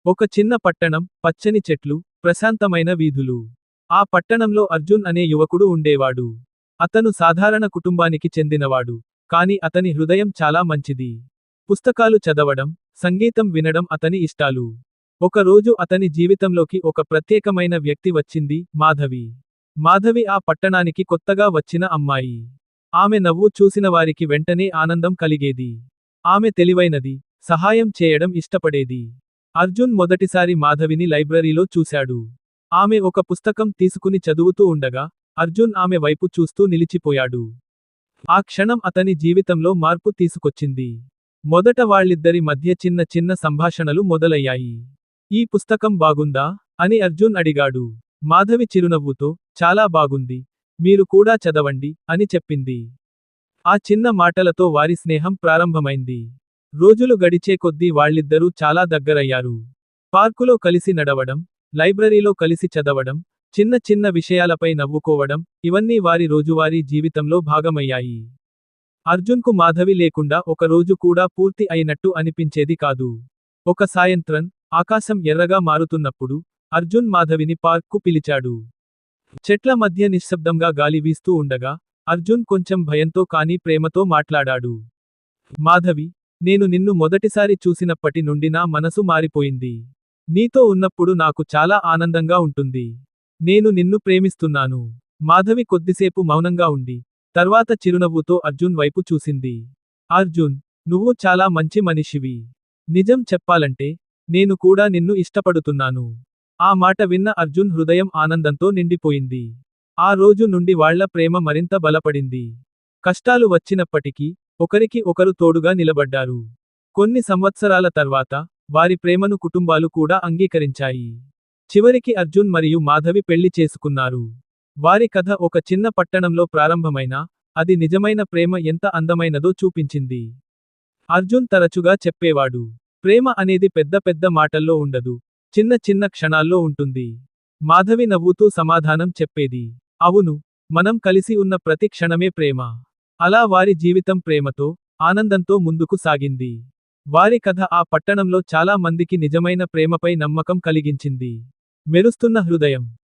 ఒక చిన్న పట్టణం, పచ్చని చెట్లు, ప్రశాంతమైన వీధులు. ఆ పట్టణంలో అర్జున్ అనే యువకుడు ఉండేవాడు. అతను సాధారణ కుటుంబానికి చెందినవాడు. కాని అతని హృదయం చాలా మంచిది. పుస్తకాలు చదవడం, సంగీతం వినడం అతని ఇష్టాలు. ఒక రోజు అతని జీవితంలోకి ఒక ప్రత్యేకమైన వ్యక్తి వచ్చింది, మాధవి. మాధవి ఆ పట్టణానికి కొత్తగా వచ్చిన అమ్మాయి. ఆమె నవ్వు చూసిన వారికి వెంటనే ఆనందం కలిగేది. ఆమె తెలివైనది, సహాయం చేయడం ఇష్టపడేది. అర్జున్ మొదటిసారి మాధవిని లైబ్రరీలో చూశాడు. ఆమె ఒక పుస్తకం తీసుకుని చదువుతూ ఉండగా, అర్జున్ ఆమె వైపు చూస్తూ నిలిచిపోయాడు. ఆ క్షణం అతని జీవితంలో మార్పు తీసుకొచ్చింది. మొదట వాళ్ళిద్దరి మధ్య చిన్న చిన్న సంభాషణలు మొదలయ్యాయి. ఈ పుస్తకం బాగుందా అని అర్జున్ అడిగాడు. మాధవి చిరునవ్వుతో, చాలా బాగుంది. మీరు కూడా చదవండి అని చెప్పింది. ఆ చిన్న మాటలతో వారి స్నేహం ప్రారంభమైంది. రోజులు గడిచే కొద్దీ వాళ్ళిద్దరూ చాలా దగ్గరయ్యారు. పార్కులో కలిసి నడవడం, లైబ్రరీలో కలిసి చదవడం, చిన్న చిన్న విషయాలపై నవ్వుకోవడం, ఇవన్నీ వారి రోజువారీ జీవితంలో భాగమయ్యాయి. అర్జున్కు మాధవి లేకుండా ఒక రోజు కూడా పూర్తి అయినట్టు అనిపించేది కాదు. ఒక సాయంత్రం, ఆకాశం ఎర్రగా మారుతున్నప్పుడు, అర్జున్ మాధవిని పార్క్కు పిలిచాడు. చెట్ల మధ్య నిశ్శబ్దంగా గాలి వీస్తూ ఉండగా, అర్జున్ కొంచెం భయంతో కానీ ప్రేమతో మాట్లాడాడు. మాధవి, నేను నిన్ను మొదటిసారి చూసినప్పటి నుండి నా మనసు మారిపోయింది. నీతో ఉన్నప్పుడు నాకు చాలా ఆనందంగా ఉంటుంది. నేను నిన్ను ప్రేమిస్తున్నాను. మాధవి కొద్దిసేపు మౌనంగా ఉండి, తర్వాత చిరునవ్వుతో అర్జున్ వైపు చూసింది. అర్జున్, నువ్వు చాలా మంచి మనిషివి. నిజం చెప్పాలంటే, నేను కూడా నిన్ను ఇష్టపడుతున్నాను. ఆ మాట విన్న అర్జున్ హృదయం ఆనందంతో నిండిపోయింది. ఆ రోజు నుండి వాళ్ళ ప్రేమ మరింత బలపడింది. కష్టాలు వచ్చినప్పటికీ, ఒకరికి ఒకరు తోడుగా నిలబడ్డారు. కొన్ని సంవత్సరాల తర్వాత, వారి ప్రేమను కుటుంబాలు కూడా అంగీకరించాయి. చివరికి అర్జున్ మరియు మాధవి పెళ్లి చేసుకున్నారు. వారి కథ ఒక చిన్న పట్టణంలో ప్రారంభమైనా, అది నిజమైన ప్రేమ ఎంత అందమైనదో చూపించింది. అర్జున్ తరచుగా చెప్పేవాడు, ప్రేమ అనేది పెద్ద పెద్ద మాటల్లో ఉండదు, చిన్న చిన్న క్షణాల్లో ఉంటుంది. మాధవి నవ్వుతూ సమాధానం చెప్పేది, అవును, మనం కలిసి ఉన్న ప్రతి క్షణమే ప్రేమ. అలా వారి జీవితం ప్రేమతో, ఆనందంతో ముందుకు సాగింది. వారి కథ ఆ పట్టణంలో చాలా మందికి నిజమైన ప్రేమపై నమ్మకం కలిగించింది. మెరుస్తున్న హృదయం.